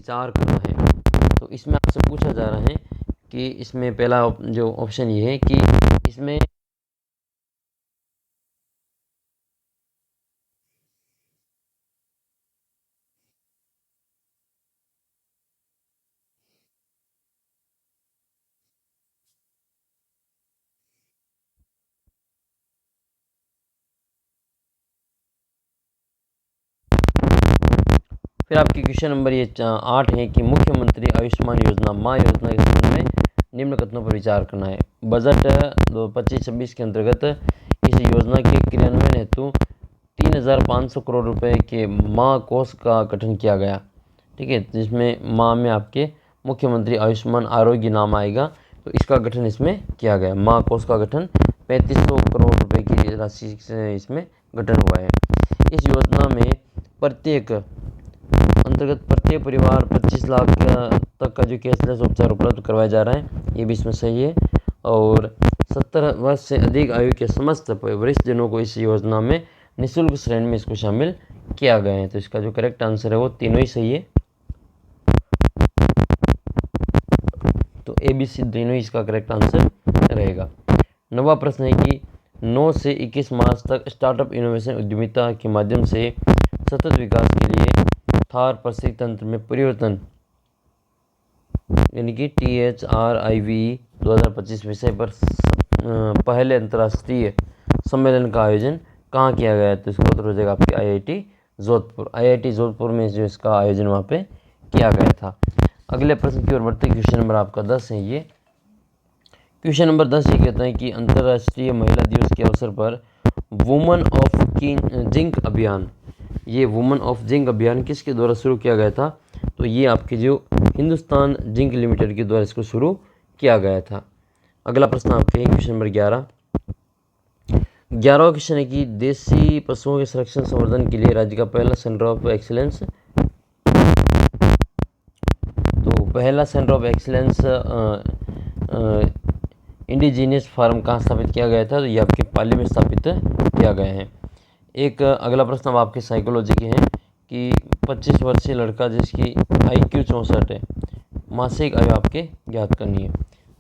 विचार करना है। तो इसमें आपसे पूछा जा रहा है कि इसमें पहला जो ऑप्शन ये है कि इसमें फिर आपकी क्वेश्चन नंबर ये 8 है कि मुख्यमंत्री आयुष्मान योजना माँ योजना के संबंध में निम्न कथनों पर विचार करना है। बजट 2025-26 के अंतर्गत इस योजना के क्रियान्वयन हेतु 3,500 करोड़ रुपए के माँ कोष का गठन किया गया। ठीक है, जिसमें माँ में आपके मुख्यमंत्री आयुष्मान आरोग्य नाम आएगा, तो इसका गठन इसमें किया गया। माँ कोष का गठन 3500 करोड़ रुपए की राशि से इसमें गठन हुआ है। इस योजना में प्रत्येक परिवार 25 लाख तक का जो कैशलेस उपचार उपलब्ध करवाया जा रहा है, ये भी इसमें सही है। और 70 वर्ष से अधिक आयु के समस्त वरिष्ठ जनों को इस योजना में निःशुल्क श्रेणी में इसको शामिल किया गया है। तो इसका जो करेक्ट आंसर है वो तीनों ही सही है। तो ABC तीनों ही इसका करेक्ट आंसर रहेगा। 9वां प्रश्न है कि 9 से 21 मार्च तक स्टार्टअप इनोवेशन उद्यमिता के माध्यम से सतत विकास के लिए थार पारिस्थितिकी तंत्र में परिवर्तन यानी कि THRIVE 2025 विषय पर पहले अंतर्राष्ट्रीय सम्मेलन का आयोजन कहाँ किया गया है? तो इसका उत्तर हो जाएगा आपके IIT जोधपुर। IIT जोधपुर में जो इसका आयोजन वहाँ पे किया गया था। अगले प्रश्न की ओर बढ़ते, क्वेश्चन नंबर आपका 10 है। ये क्वेश्चन नंबर 10 ये कहता है कि अंतर्राष्ट्रीय महिला दिवस के अवसर पर वुमन ऑफ जिंक अभियान, ये वुमन ऑफ जिंक अभियान किसके द्वारा शुरू किया गया था? तो ये आपके जो हिंदुस्तान जिंक लिमिटेड के द्वारा इसको शुरू किया गया था। अगला प्रश्न आपके है क्वेश्चन नंबर 11वां क्वेश्चन है कि देसी पशुओं के संरक्षण संवर्धन के लिए राज्य का पहला सेंटर ऑफ एक्सीलेंस, तो पहला centre of excellence indigenous farm कहाँ स्थापित किया गया था? तो ये आपके पाली में स्थापित किया गया है। एक अगला प्रश्न अब आपके साइकोलॉजी के हैं कि 25 वर्षीय लड़का जिसकी IQ 64 है, मासिक आयु आपके ज्ञात करनी है।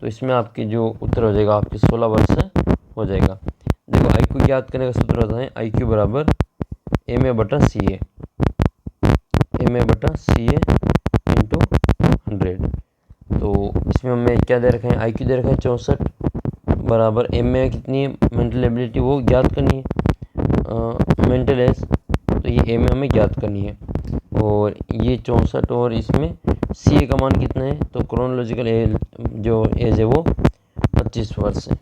तो इसमें आपके जो उत्तर हो जाएगा आपके 16 वर्ष हो जाएगा। देखो IQ ज्ञात करने का सूत्र होता है IQ बराबर MA/CA, MA/CA इंटू 100। तो इसमें हमें क्या दे रखा है? IQ दे रखा है 64 बराबर MA कितनी है, मेंटल एबिलिटी वो ज्ञात करनी है, मेंटल एज, तो ये MA हमें ज्ञात करनी है। और ये 64 और इसमें CA का मान कितना है? तो क्रोनोलॉजिकल एज जो एज है वो 25 वर्ष है,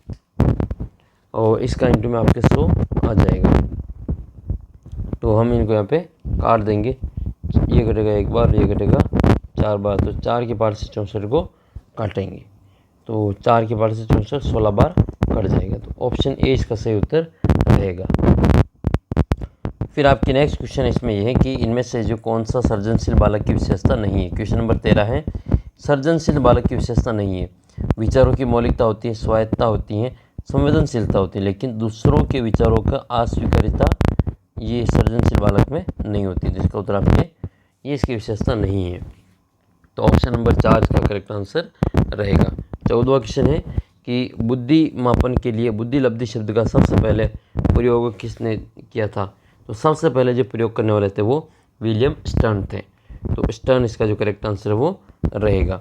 और इसका इंटू में आपके 100 आ जाएगा। तो हम इनको यहाँ पे काट देंगे, ये घटेगा एक बार, ये घटेगा 4 बार, तो 4 के पार से 64 को काटेंगे, तो 4 के पार से 64 16 बार कट जाएगा। तो ऑप्शन ए इसका सही उत्तर रहेगा। फिर आपकी नेक्स्ट क्वेश्चन इसमें यह है कि इनमें से जो कौन सा सृजनशील बालक की विशेषता नहीं है? क्वेश्चन नंबर 13 है, सृजनशील बालक की विशेषता नहीं है। विचारों की मौलिकता होती है, स्वायत्तता होती है, संवेदनशीलता होती है, लेकिन दूसरों के विचारों का अस्वीकार्यता ये सृजनशील बालक में नहीं होती। जिसका उत्तर आपके ये इसकी विशेषता नहीं है। तो ऑप्शन नंबर 4 इसका करेक्ट आंसर रहेगा। 14वां क्वेश्चन है कि बुद्धि मापन के लिए बुद्धि लब्धि शब्द का सबसे पहले प्रयोग किसने किया था? तो सबसे पहले जो प्रयोग करने वाले थे वो विलियम स्टर्न थे। तो स्टर्न इसका जो करेक्ट आंसर है वो रहेगा।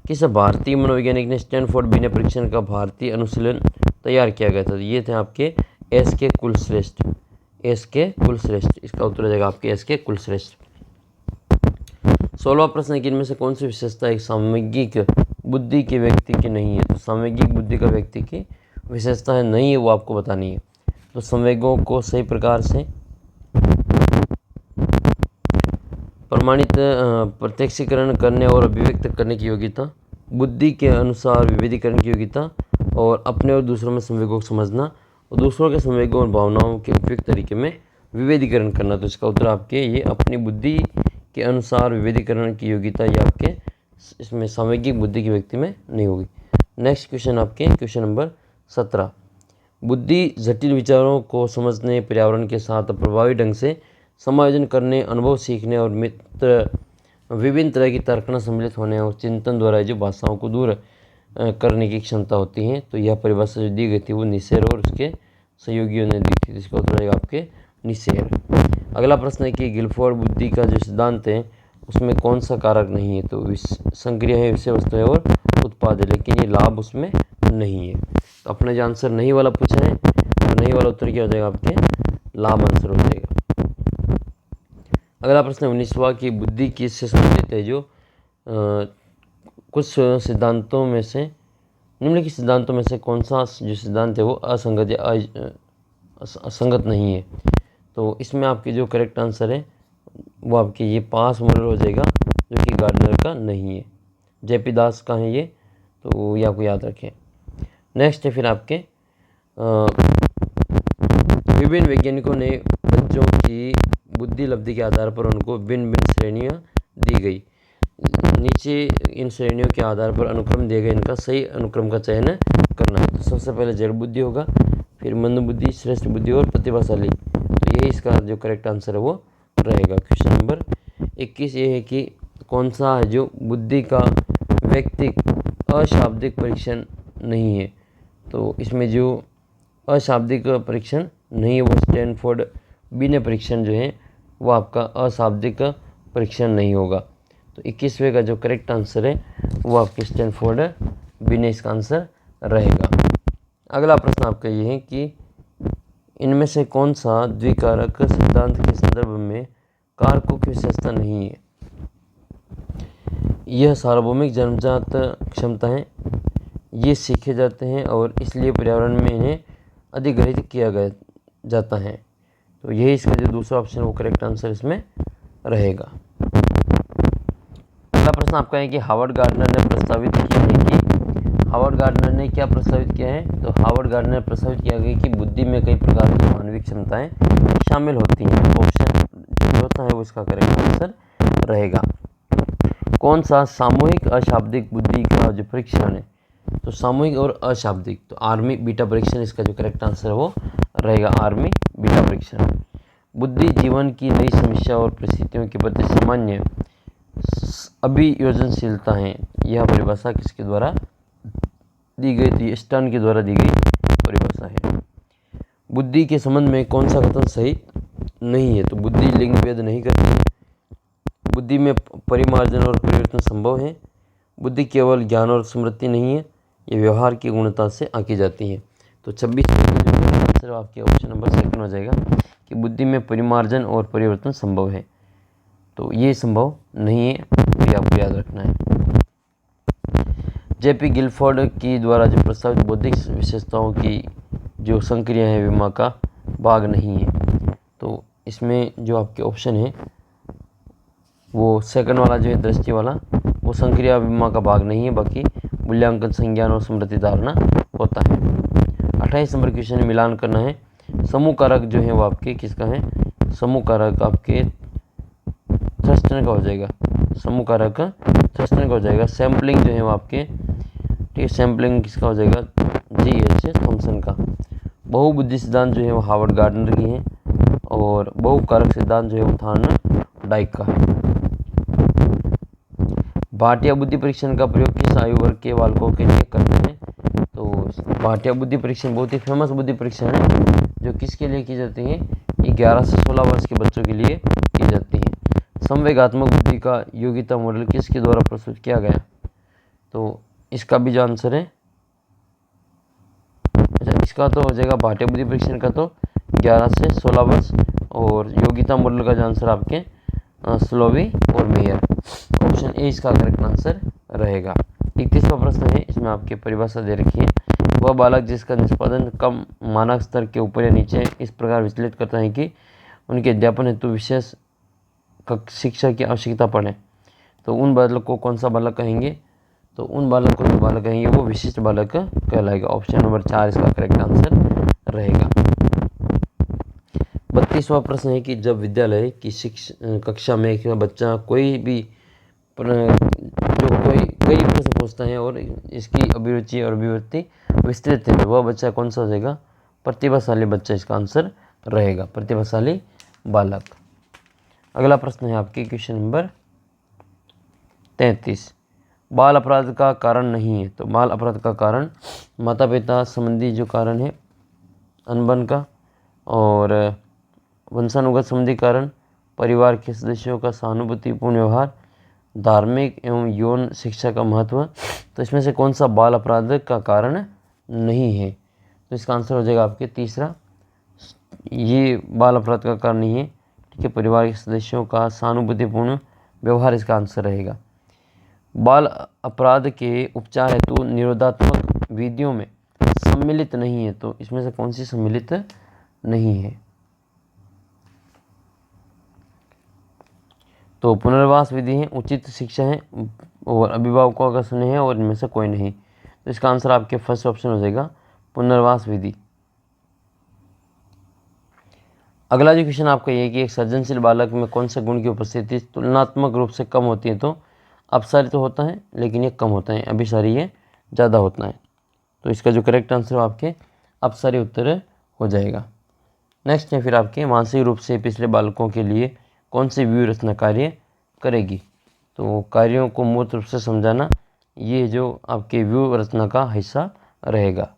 किस भारतीय मनोवैज्ञानिक ने स्टैनफोर्ड बिना परीक्षण का भारतीय अनुशीलन तैयार किया गया था? तो ये थे आपके SK कुलश्रेष्ठ, SK कुलश्रेष्ठ। इसका उत्तर हो जाएगा आपके SK कुलश्रेष्ठ। 16वां प्रश्न है कि इनमें से कौन सी विशेषता एक सामयिक बुद्धि के व्यक्ति की नहीं है? तो सामयिक बुद्धि का व्यक्ति की विशेषता है नहीं है, वो आपको बतानी है। तो संवेगों को सही प्रकार से प्रमाणित प्रत्यक्षीकरण करने और अभिव्यक्त करने की योग्यता, बुद्धि के अनुसार विभेदीकरण की योग्यता, और अपने और दूसरों में संवेगों को समझना, और दूसरों के संवेगों और भावनाओं के उपयुक्त तरीके में विभेदीकरण करना। तो इसका उत्तर आपके ये अपनी बुद्धि के अनुसार विभेदीकरण की योग्यता ये आपके इसमें सामयिक बुद्धि की व्यक्ति में नहीं होगी। नेक्स्ट क्वेश्चन आपके क्वेश्चन नंबर 17, बुद्धि जटिल विचारों को समझने, पर्यावरण के साथ प्रभावी ढंग से समायोजन करने, अनुभव सीखने और विभिन्न तरह की तर्कना सम्मिलित होने और चिंतन द्वारा जो भाषाओं को दूर करने की क्षमता होती है। तो यह परिभाषा जो दी गई थी वो निसेर और उसके सहयोगियों ने दी थी। इसका उत्तर रहेगा आपके निसेर। अगला प्रश्न है कि गिलफोर्ड बुद्धि का जो सिद्धांत है उसमें कौन सा कारक नहीं है। तो संक्रिया है, विषय वस्तु है और उत्पाद है, लेकिन ये लाभ उसमें नहीं है। तो अपना जो आंसर नहीं वाला पूछा है तो नहीं वाला उत्तर क्या हो जाएगा, आपके लाभ आंसर हो जाएगा। अगला प्रश्न 19वां की बुद्धि किससे संबंधित है। जो कुछ सिद्धांतों में से निम्नलिखित सिद्धांतों में से कौन सा जो सिद्धांत है वो असंगत या असंगत नहीं है। तो इसमें आपके जो करेक्ट आंसर है वो आपके ये पास मॉडल हो जाएगा, जो कि गार्डनर का नहीं है। जेपी दास का है ये, तो ये आपको याद रखें। नेक्स्ट है फिर आपके विभिन्न वैज्ञानिकों ने बच्चों की बुद्धि लब्धि के आधार पर उनको भिन्न भिन्न श्रेणियाँ दी गई। नीचे इन श्रेणियों के आधार पर अनुक्रम दिए गए, इनका सही अनुक्रम का चयन करना है। तो सबसे पहले जड़ बुद्धि होगा, फिर मंद बुद्धि, श्रेष्ठ बुद्धि और प्रतिभाशाली। तो यही इसका जो करेक्ट आंसर है वो रहेगा। क्वेश्चन नंबर 21 ये है कि कौन सा है जो बुद्धि का व्यक्तिक अशाब्दिक परीक्षण नहीं है। तो इसमें जो अशाब्दिक परीक्षण नहीं है वो स्टैनफोर्ड बिने परीक्षण जो है वो आपका अशाब्दिक परीक्षण नहीं होगा। तो 21वें का जो करेक्ट आंसर है वो आपके स्टैनफोर्ड बिने इसका आंसर रहेगा। अगला प्रश्न आपका ये है कि इनमें से कौन सा द्विकारक सिद्धांत के संदर्भ में कारकों की विशेषता नहीं है। यह सार्वभौमिक जन्मजात क्षमता है, ये सीखे जाते हैं और इसलिए पर्यावरण में इन्हें अधिग्रहित किया गया जाता है। तो यही इसका जो दूसरा ऑप्शन है वो करेक्ट आंसर इसमें रहेगा। अगला प्रश्न आपका है कि हार्वर्ड गार्डनर ने प्रस्तावित किया है कि हार्वर्ड गार्डनर ने क्या प्रस्तावित किया है। तो हार्वर्ड गार्डनर ने प्रस्तावित किया गया कि बुद्धि में कई प्रकार की मानवीय क्षमताएं शामिल होती हैं। ऑप्शन जो चौथा है वो इसका करेक्ट आंसर रहेगा। कौन सा सामूहिक अशाब्दिक बुद्धि का जो परीक्षण है। तो सामूहिक और अशाब्दिक, तो आर्मी बीटा परीक्षण इसका जो करेक्ट आंसर है वो रहेगा, आर्मी बीटा परीक्षण। बुद्धि जीवन की नई समस्या और परिस्थितियों के प्रति सामान्य अभियोजनशीलता है। यह परिभाषा किसके द्वारा दी गई थी। स्टर्न के द्वारा दी गई परिभाषा है। बुद्धि के संबंध में कौन सा कथन सही नहीं है। तो बुद्धि लिंग भेद नहीं करती है, बुद्धि में परिमार्जन और परिवर्तन संभव है, बुद्धि केवल ज्ञान और स्मृति नहीं है, ये व्यवहार की गुणता से आंकी जाती है। तो 26 आंसर आपके ऑप्शन नंबर सेकंड हो जाएगा कि बुद्धि में परिमार्जन और परिवर्तन संभव है। तो ये संभव नहीं है, ये आपको याद रखना है। जेपी गिलफोर्ड की द्वारा जो प्रस्तावित बौद्धिक विशेषताओं की जो संक्रिया है विमा का भाग नहीं है। तो इसमें जो आपके ऑप्शन है वो सेकंड वाला जो है दृष्टि वाला, वो संक्रिया विमा का भाग नहीं है, बाकी मूल्यांकन, संज्ञान और स्मृति धारणा होता है। 28 नंबर क्वेश्चन में मिलान करना है। समूह कारक जो है वो आपके किसका है। समूह कारक आपके थ्रस्टन का हो जाएगा, समूह कारक थ्रस्टन का हो जाएगा। सैम्पलिंग जो है वो आपके, ठीक है, सैम्पलिंग किसका हो जाएगा, G.H. थॉमसन का। बहुबुद्धि सिद्धांत जो है वो हार्वर्ड गार्डनर की है और बहुकारक सिद्धांत जो है वो थॉर्न डाइक का है। भाटिया बुद्धि परीक्षण का प्रयोग किस आयु वर्ग के बालकों के लिए करते हैं। तो भाटिया बुद्धि परीक्षण बहुत ही फेमस बुद्धि परीक्षण है जो किसके लिए की जाती है, ये 11 से 16 वर्ष के बच्चों के लिए की जाती है। संवेगात्मक बुद्धि का योग्यता मॉडल किसके द्वारा प्रस्तुत किया गया। तो इसका भी जो आंसर है, अच्छा इसका तो हो जाएगा भाटिया बुद्धि परीक्षण का तो 11 से 16 वर्ष, और योग्यता मॉडल का जो आंसर आपके स्लोवी और मेयर, ऑप्शन ए इसका करेक्ट आंसर रहेगा। 31वां प्रश्न है, इसमें आपके परिभाषा दे रखी है। वह बालक जिसका निष्पादन कम मानक स्तर के ऊपर या नीचे इस प्रकार विचलित करता है कि उनके अध्यापन हेतु विशेष शिक्षा की आवश्यकता पड़े, तो उन बालक को कौन सा बालक कहेंगे। तो उन बालक को जो बालक कहेंगे वो विशिष्ट बालक कहलाएगा। ऑप्शन नंबर 4 इसका करेक्ट आंसर रहेगा। 32वां प्रश्न है कि जब विद्यालय की कक्षा में एक बच्चा कोई भी कई प्रश्न पूछता है और इसकी अभिरुचि और अभिव्यक्ति विस्तृत है, तो वह बच्चा कौन सा हो जाएगा, प्रतिभाशाली बच्चा इसका आंसर रहेगा, प्रतिभाशाली बालक। अगला प्रश्न है आपके क्वेश्चन नंबर 33। बाल अपराध का कारण नहीं है, तो बाल अपराध का कारण माता पिता संबंधी जो कारण है अनबन का, और वंशानुगत संबंधी कारण, परिवार के सदस्यों का सहानुभूतिपूर्ण व्यवहार, धार्मिक एवं यौन शिक्षा का महत्व। तो इसमें से कौन सा बाल अपराध का कारण नहीं है? तो इसका आंसर हो जाएगा आपके तीसरा, ये बाल अपराध का कारण नहीं है। ठीक है, परिवार के सदस्यों का सहानुभूतिपूर्ण व्यवहार इसका आंसर रहेगा। बाल अपराध के उपचार हेतु निरोधात्मक विधियों में सम्मिलित नहीं है, तो इसमें से कौन सी सम्मिलित नहीं है? तो पुनर्वास विधि है, उचित शिक्षा है, और अभिभावकों का स्नेह है, और इनमें से कोई नहीं। तो इसका आंसर आपके फर्स्ट ऑप्शन हो जाएगा, पुनर्वास विधि। अगला जो क्वेश्चन आपका ये है कि एक सृजनशील बालक में कौन से गुण की उपस्थिति तुलनात्मक रूप से कम होती है? तो अपसारी तो होता है, लेकिन ये कम होता है, अभिसारी ये ज़्यादा होता है। तो इसका जो करेक्ट आंसर आपके अपसारी उत्तर हो जाएगा। नेक्स्ट है फिर आपके मानसिक रूप से पिछले बालकों के लिए कौन सी व्यूह रचना कार्य करेगी? तो कार्यों को मूर्त रूप से समझाना, ये जो आपके व्यूह रचना का हिस्सा रहेगा।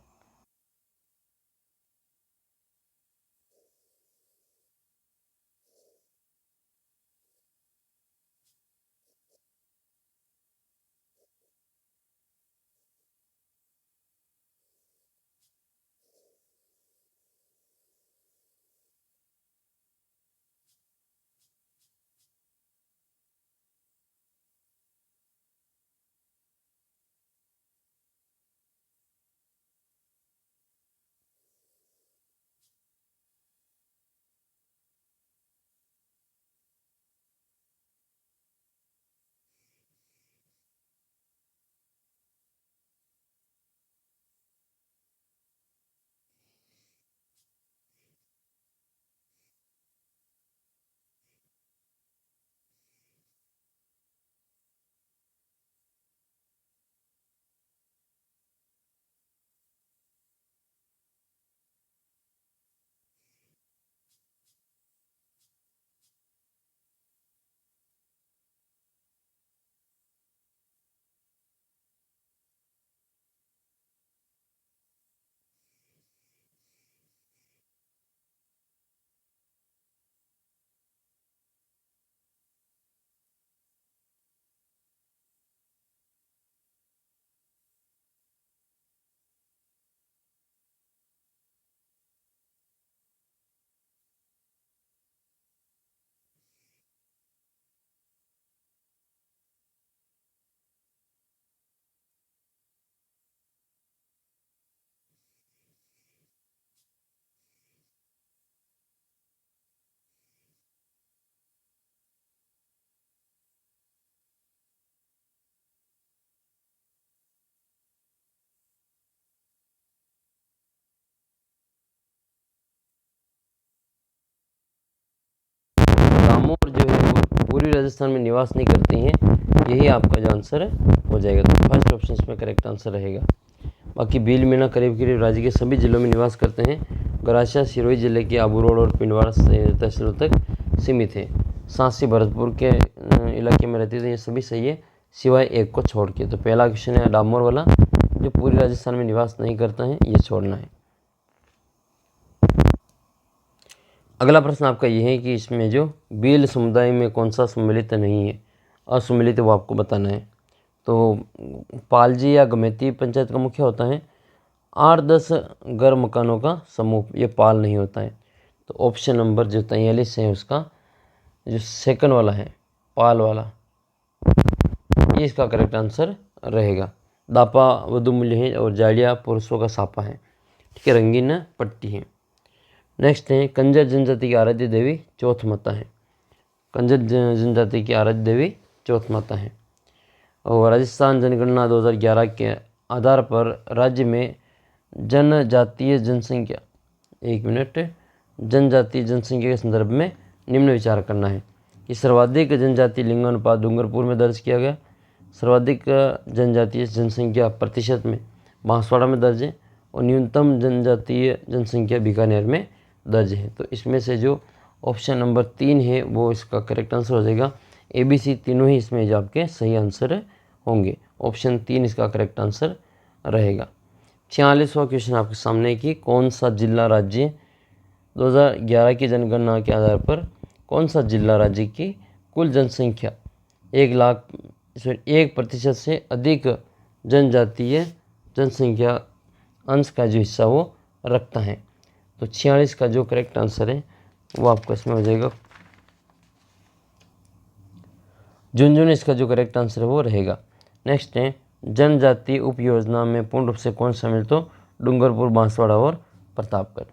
डामोर जो है वो पूर्वी राजस्थान में निवास नहीं करती हैं, यही आपका जो आंसर हो जाएगा। तो फर्स्ट ऑप्शन इसमें करेक्ट आंसर रहेगा। बाकी भील मीणा करीब करीब राज्य के सभी जिलों में निवास करते हैं। गरासिया सिरोही जिले के आबू रोड और पिंडवाड़ा तहसीलों तक सीमित है। सांसी भरतपुर के इलाके में रहती है, तो ये सभी सही है सिवाय एक को छोड़ के। तो पहला क्वेश्चन है डामोर वाला, जो पूरी राजस्थान में निवास नहीं करता है, ये छोड़ना है। अगला प्रश्न आपका ये है कि इसमें जो भील समुदाय में कौन सा सम्मिलित नहीं है, असम्मिलित, वो आपको बताना है। तो पालजी या गमेती पंचायत का मुखिया होता है। 8-10 घर मकानों का समूह, ये पाल नहीं होता है। तो ऑप्शन नंबर जो 43 है उसका जो सेकंड वाला है, पाल वाला, ये इसका करेक्ट आंसर रहेगा। दापा वधु मूल्य है और जाड़िया पुरुषों का सापा है। ठीक है, रंगीन पट्टी है। नेक्स्ट है कंजर जनजाति की आराध्य देवी चौथ माता है। कंजर जनजाति की आराध्य देवी चौथ माता है। और राजस्थान जनगणना 2011 के आधार पर राज्य में जनजातीय जनसंख्या, एक मिनट, जनजातीय जनसंख्या के संदर्भ में निम्न विचार करना है कि सर्वाधिक जनजातीय लिंगानुपात डूंगरपुर में दर्ज किया गया, सर्वाधिक जनजातीय जनसंख्या प्रतिशत में बांसवाड़ा में दर्ज है, और न्यूनतम जनजातीय जनसंख्या बीकानेर में दर्ज है। तो इसमें से जो ऑप्शन नंबर 3 है वो इसका करेक्ट आंसर हो जाएगा। ABC तीनों ही इसमें जो आपके सही आंसर होंगे। ऑप्शन 3 इसका करेक्ट आंसर रहेगा। 46वां क्वेश्चन आपके सामने कि कौन सा जिला राज्य 2011 की जनगणना के आधार पर कौन सा जिला राज्य की कुल जनसंख्या 1% से अधिक जनजातीय जनसंख्या अंश का जो हिस्सा वो रखता है। तो 46 का जो करेक्ट आंसर है वो आपको इसमें हो जाएगा झुंझुनू, इसका जो करेक्ट आंसर है वो रहेगा। नेक्स्ट है जनजातीय उप योजना में पूर्ण रूप से कौन शामिल, तो डूंगरपुर, बांसवाड़ा और प्रतापगढ़।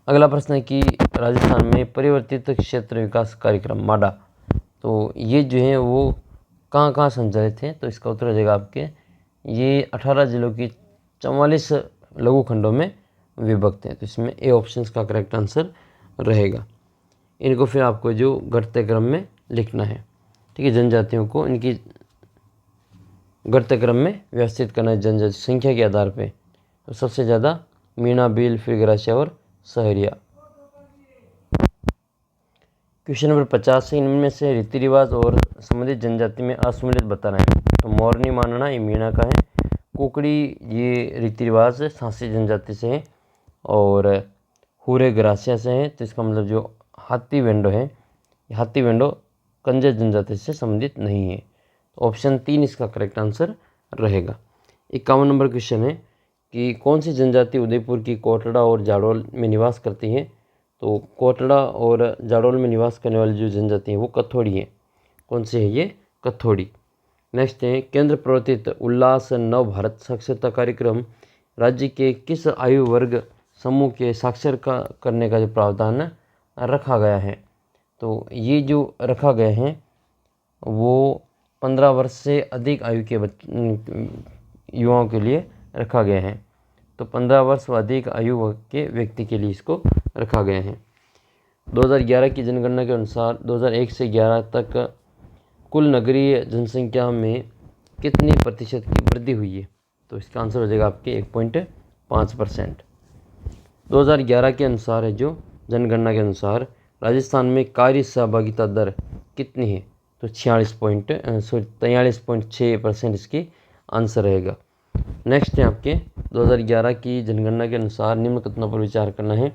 अगला प्रश्न है कि राजस्थान में परिवर्तित क्षेत्र विकास कार्यक्रम माडा, तो ये जो है वो कहाँ कहाँ संचालित है, तो इसका उत्तर हो जाएगा आपके ये 18 जिलों की 44 लघु खंडों में विभक्त है। तो इसमें ए ऑप्शन का करेक्ट आंसर रहेगा। इनको फिर आपको जो घटते क्रम में लिखना है, ठीक है। जनजातियों को इनकी घटते क्रम में व्यवस्थित करना है जनजाति संख्या के आधार पे। तो सबसे ज़्यादा मीणा, भील, फिर ग्रासिया और सहरिया। क्वेश्चन नंबर 50 है इनमें से रीति रिवाज और संबंधित जनजाति में असम्मिलित बताना है। तो मोरनी मानना ये मीणा का है, कुकड़ी ये रीति रिवाज सांसी जनजाति से है, और हुरे ग्रासिया से है। तो इसका मतलब जो हाथी वेंडो है, हाथी वेंडो कंजर जनजाति से संबंधित नहीं है। ऑप्शन 3 इसका करेक्ट आंसर रहेगा। 51 नंबर क्वेश्चन है कि कौन सी जनजाति उदयपुर की कोटड़ा और जाडौल में निवास करती है। तो कोटड़ा और जाडौल में निवास करने वाली जो जनजाति है वो कथोड़ी है। कौन सी है ये, कथोड़ी। नेक्स्ट है केंद्र प्रवर्तित उल्लास नव भारत साक्षरता कार्यक्रम राज्य के किस आयु वर्ग समूह के साक्षर का करने का जो प्रावधान रखा गया है। तो ये जो रखा गया है वो 15 वर्ष से अधिक आयु के युवाओं के लिए रखा गया है। तो 15 वर्ष व अधिक आयु वर्ग के व्यक्ति के लिए इसको रखा गया है। 2011 की जनगणना के अनुसार 2001 से 11 तक कुल नगरीय जनसंख्या में कितनी प्रतिशत की वृद्धि हुई है। तो इसका आंसर हो जाएगा आपके 1.5%। 2011 के अनुसार है जो जनगणना के अनुसार राजस्थान में कार्य सहभागिता दर कितनी है। तो 43.6% इसकी आंसर रहेगा। नेक्स्ट है आपके 2011 की जनगणना के अनुसार निम्न कथनों पर विचार करना है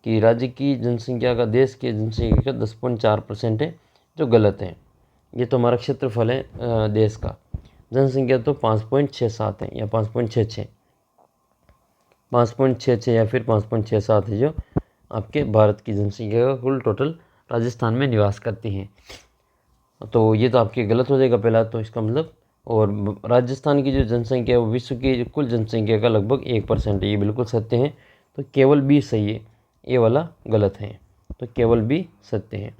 कि राज्य की जनसंख्या का देश की जनसंख्या का 10.4% है, जो गलत है। ये तो हमारा क्षेत्रफल है देश का, जनसंख्या तो 5.67 है या 5.66 या फिर 5.67 है जो आपके भारत की जनसंख्या का कुल टोटल राजस्थान में निवास करती हैं। तो ये तो आपके गलत हो जाएगा पहला, तो इसका मतलब, और राजस्थान की जो जनसंख्या है वो विश्व की कुल जनसंख्या का लगभग 1% है, ये बिल्कुल सत्य है। तो केवल बी सही है, ये वाला गलत है। तो केवल बी सत्य है।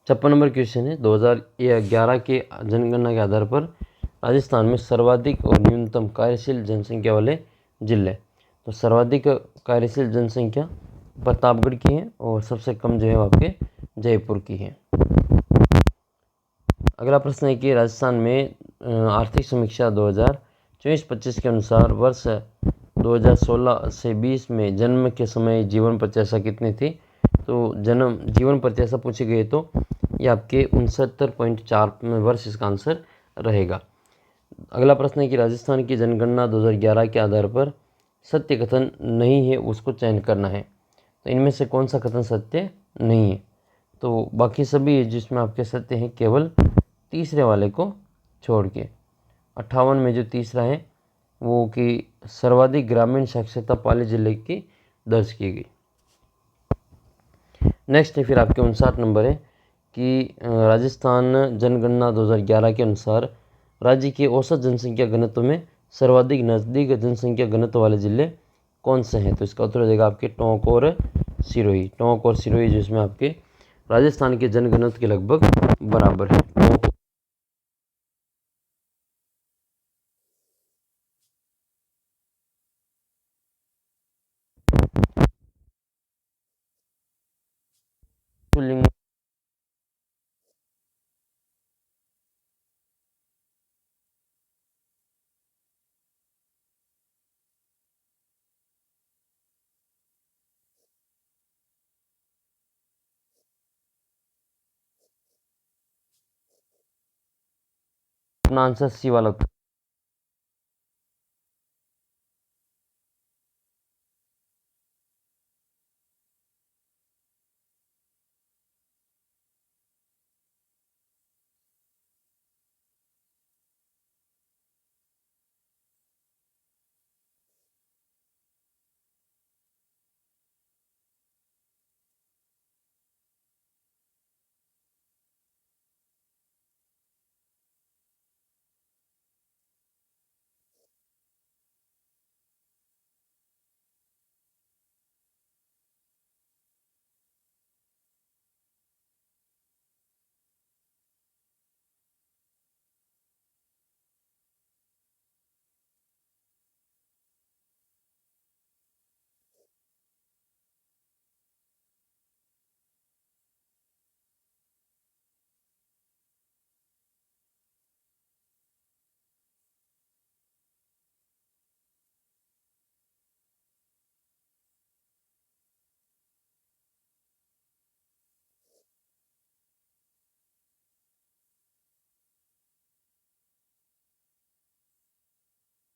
56 नंबर क्वेश्चन है 2011 के जनगणना के आधार पर राजस्थान में सर्वाधिक और न्यूनतम कार्यशील जनसंख्या वाले जिले। तो सर्वाधिक कार्यशील जनसंख्या प्रतापगढ़ की है और सबसे कम जो है वो आपके जयपुर की है। अगला प्रश्न है कि राजस्थान में आर्थिक समीक्षा 2024-25 के अनुसार वर्ष 2016 से 20 में जन्म के समय जीवन प्रत्याशा कितनी थी। तो जीवन प्रत्याशा पूछी गई तो ये आपके 69.4 वर्ष इसका आंसर रहेगा। अगला प्रश्न है कि राजस्थान की जनगणना 2011 के आधार पर सत्य कथन नहीं है उसको चयन करना है। तो इनमें से कौन सा कथन सत्य नहीं है। तो बाकी सभी जिसमें आपके सत्य हैं, केवल तीसरे वाले को छोड़ के। 58 में जो तीसरा है वो कि सर्वाधिक ग्रामीण साक्षरता पाली जिले की दर्ज की गई। नेक्स्ट है फिर आपके 59 नंबर है कि राजस्थान जनगणना 2011 के अनुसार राज्य के औसत जनसंख्या घनत्व में सर्वाधिक नज़दीक जनसंख्या घनत्व वाले जिले कौन से हैं। तो इसका उत्तर हो जाएगा आपके टोंक और सिरोही। टोंक और सिरोही जिसमें आपके राजस्थान के जनघनत्व के लगभग बराबर है। पुल्लिंग अपना आंसर सी वाला उत्तर।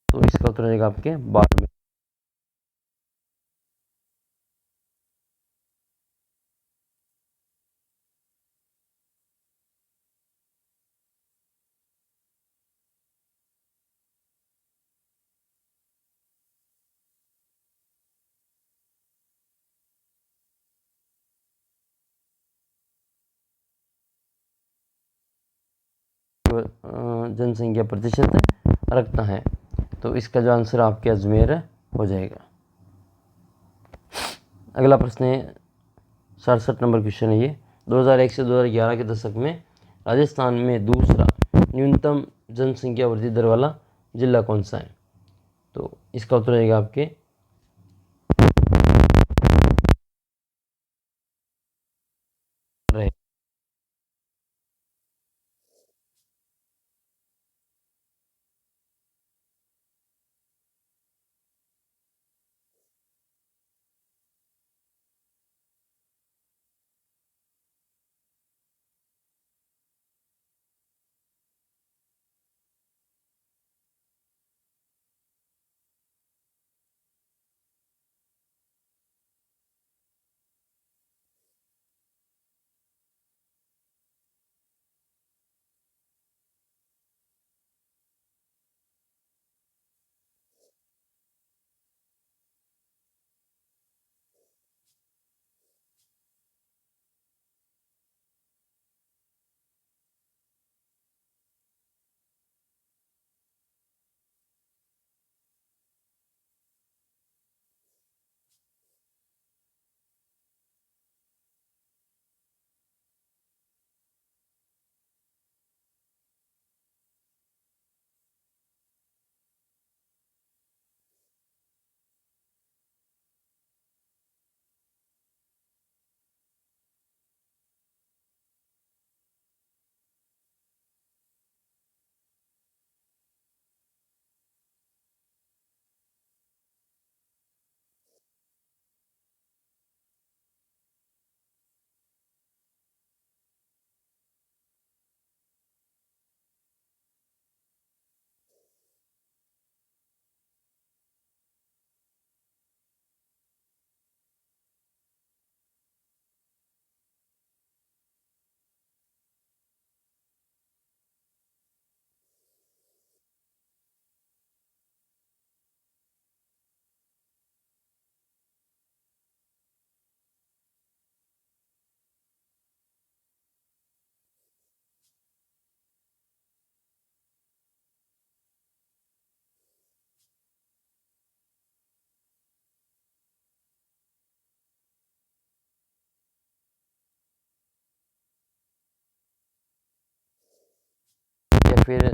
तो इसका उत्तर हो जाएगा आपके बारहवें। जनसंख्या प्रतिशत रखता है, तो इसका जो आंसर आपके अजमेर हो जाएगा। अगला प्रश्न है 67 नंबर क्वेश्चन है ये। 2001 से 2011 के दशक में राजस्थान में दूसरा न्यूनतम जनसंख्या वृद्धि दर वाला जिला कौन सा है? तो इसका उत्तर रहेगा आपके रहे। या फिर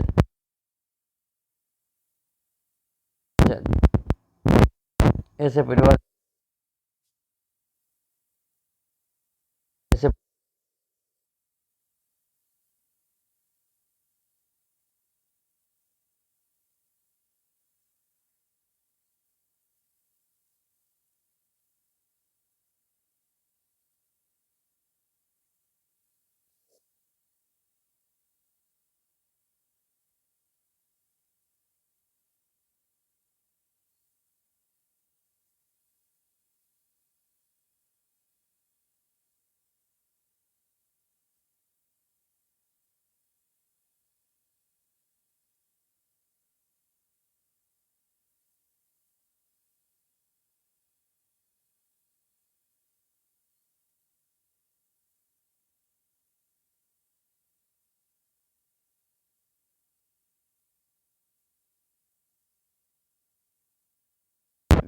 ऐसे परिवार ऐसे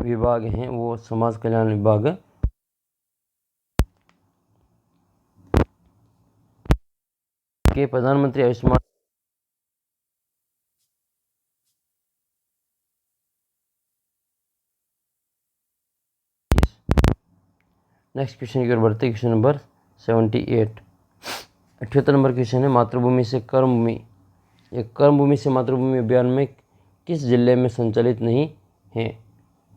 विभाग हैं वो समाज कल्याण विभाग के प्रधानमंत्री आयुष्मान नेक्स्ट क्वेश्चन की ओर बढ़ते क्वेश्चन नंबर 78 78 नंबर क्वेश्चन है मातृभूमि से कर्मभूमि कर्मभूमि से मातृभूमि अभियान में किस जिले में संचालित नहीं है।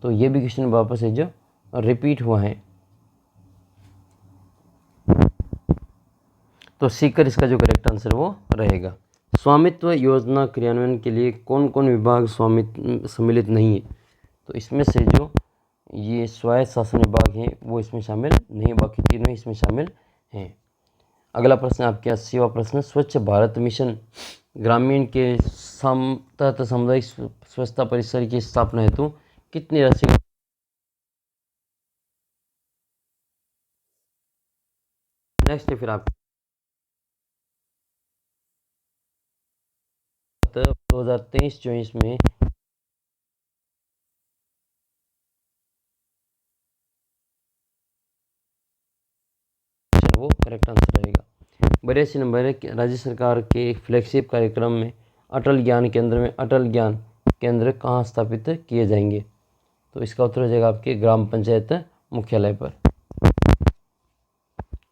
तो ये भी क्वेश्चन वापस है जो रिपीट हुआ है। तो सीकर इसका जो करेक्ट आंसर वो रहेगा। स्वामित्व योजना क्रियान्वयन के लिए कौन कौन विभाग स्वामित्व सम्मिलित नहीं है। तो इसमें से जो ये स्वायत्त शासन विभाग हैं वो इसमें शामिल नहीं, बाकी तीनों इसमें शामिल हैं। अगला प्रश्न आपके 80वां प्रश्न, स्वच्छ भारत मिशन ग्रामीण के तहत सामुदायिक स्वच्छता परिसर की स्थापना हेतु कितनी राशि नेक्स्ट है फिर आप 2023-24 में वो करेक्ट आंसर रहेगा। 82 नंबर है कि राज्य सरकार के एक फ्लैगशिप कार्यक्रम में अटल ज्ञान केंद्र कहाँ स्थापित किए जाएंगे। तो इसका उत्तर हो जाएगा आपके ग्राम पंचायत मुख्यालय पर।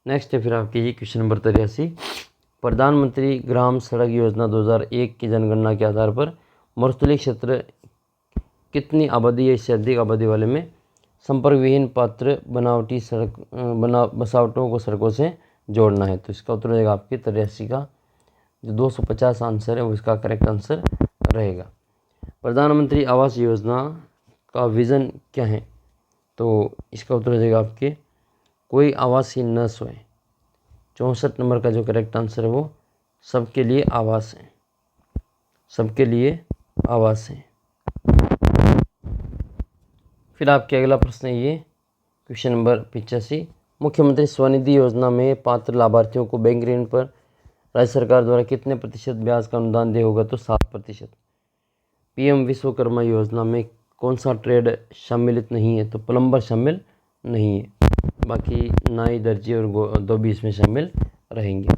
नेक्स्ट है फिर आपके ये क्वेश्चन नंबर 83, प्रधानमंत्री ग्राम सड़क योजना 2001 की जनगणना के आधार पर मरुस्थलीय क्षेत्र कितनी आबादी या इससे अधिक आबादी वाले में संपर्क विहीन पात्र बनावटी बसावटों को सड़कों से जोड़ना है। तो इसका उत्तर हो जाएगा आपके 83 का जो 250 आंसर है वो इसका करेक्ट आंसर रहेगा। प्रधानमंत्री आवास योजना का विज़न क्या है। तो इसका उत्तर हो जाएगा आपके कोई आवासहीन न सोए। 64 नंबर का जो करेक्ट आंसर है वो सबके लिए आवास है, सबके लिए आवास है। फिर आपके अगला प्रश्न है ये क्वेश्चन नंबर 85, मुख्यमंत्री स्वनिधि योजना में पात्र लाभार्थियों को बैंक ऋण पर राज्य सरकार द्वारा कितने प्रतिशत ब्याज का अनुदान दिया होगा। तो 7%। पीएम विश्वकर्मा योजना में कौन सा ट्रेड सम्मिलित नहीं है। तो प्लम्बर शामिल नहीं है, बाकी नाई दर्जी और धोबी इसमें शामिल रहेंगे।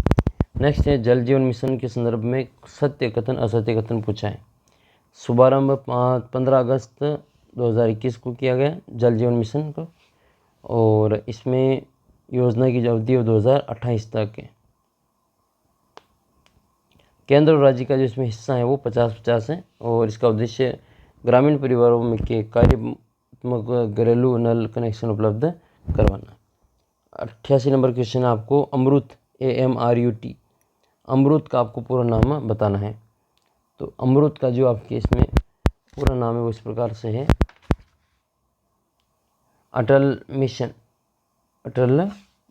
नेक्स्ट है जल जीवन मिशन के संदर्भ में सत्य कथन असत्य कथन पूछा है। शुभारंभ 15 अगस्त 2021 को किया गया जल जीवन मिशन को, और इसमें योजना की अवधि 2028 तक है। केंद्र और राज्य का जो इसमें हिस्सा है वो 50-50 है, और इसका उद्देश्य ग्रामीण परिवारों में के कार्यात्मक घरेलू नल कनेक्शन उपलब्ध करवाना। 88 नंबर क्वेश्चन आपको अमृत AMRUT अमृत का आपको पूरा नाम बताना है। तो अमृत का जो आपके इसमें पूरा नाम है वो इस प्रकार से है, Atal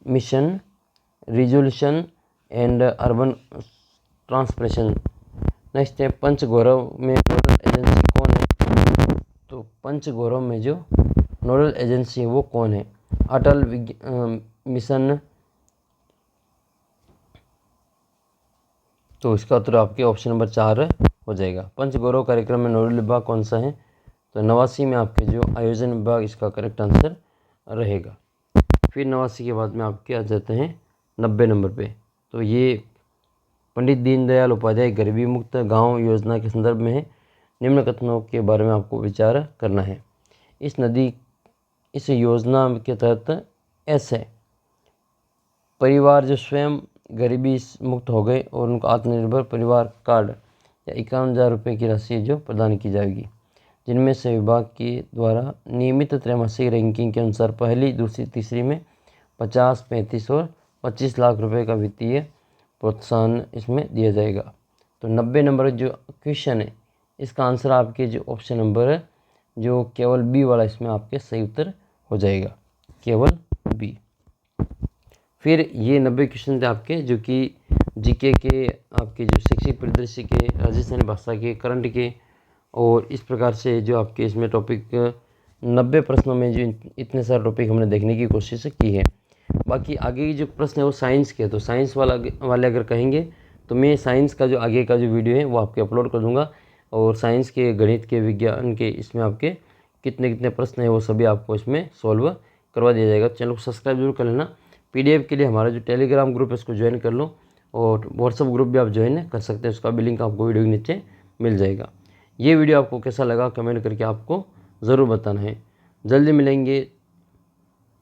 mission resolution and urban transportation. Next है पंचगौरव में नोडल एजेंसी कौन है। तो पंचगौरव में जो नोडल एजेंसी है वो कौन है। अटल मिशन। तो इसका उत्तर आपके ऑप्शन नंबर 4 हो जाएगा। पंचगौरव कार्यक्रम में नोडल विभाग कौन सा है। तो 89 में आपके जो आयोजन विभाग इसका करेक्ट आंसर रहेगा। फिर 89 के बाद में आपके आ जाते हैं 90 नंबर पे। तो ये पंडित दीनदयाल उपाध्याय गरीबी मुक्त गांव योजना के संदर्भ में है। निम्न कथनों के बारे में आपको विचार करना है। इस योजना के तहत ऐसे परिवार जो स्वयं गरीबी मुक्त हो गए और उनको आत्मनिर्भर परिवार कार्ड या 51,000 रुपये की राशि जो प्रदान की जाएगी, जिनमें से विभाग के द्वारा नियमित त्रैमासिक रैंकिंग के अनुसार पहली, दूसरी, तीसरी में 50, 35 और 25 लाख रुपए का वित्तीय प्रोत्साहन इसमें दिया जाएगा। तो 90 नंबर जो क्वेश्चन है इसका आंसर आपके जो ऑप्शन नंबर है जो केवल बी वाला इसमें आपके सही उत्तर हो जाएगा, केवल बी। फिर ये 90 क्वेश्चन थे आपके जो कि जीके के, आपके जो शैक्षिक परिदृश्य के, राजस्थानी भाषा के, करंट के, और इस प्रकार से जो आपके इसमें टॉपिक 90 प्रश्नों में जो इतने सारे टॉपिक हमने देखने की कोशिश की है। बाकी आगे की जो प्रश्न है वो साइंस के, तो साइंस वाले अगर कहेंगे तो मैं साइंस का जो आगे का जो वीडियो है वो आपके अपलोड कर दूंगा, और साइंस के, गणित के, विज्ञान के इसमें आपके कितने कितने प्रश्न है वो सभी आपको इसमें सॉल्व करवा दिया जाएगा। चैनल को सब्सक्राइब जरूर कर लेना। PDF के लिए हमारा जो टेलीग्राम ग्रुप है उसको ज्वाइन कर लो, और व्हाट्सअप ग्रुप भी आप ज्वाइन कर सकते हैं, उसका भी लिंक आपको वीडियो के नीचे मिल जाएगा। ये वीडियो आपको कैसा लगा कमेंट करके आपको ज़रूर बताना है। जल्दी मिलेंगे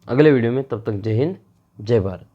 अगले वीडियो में, तब तक जय हिंद जय भारत।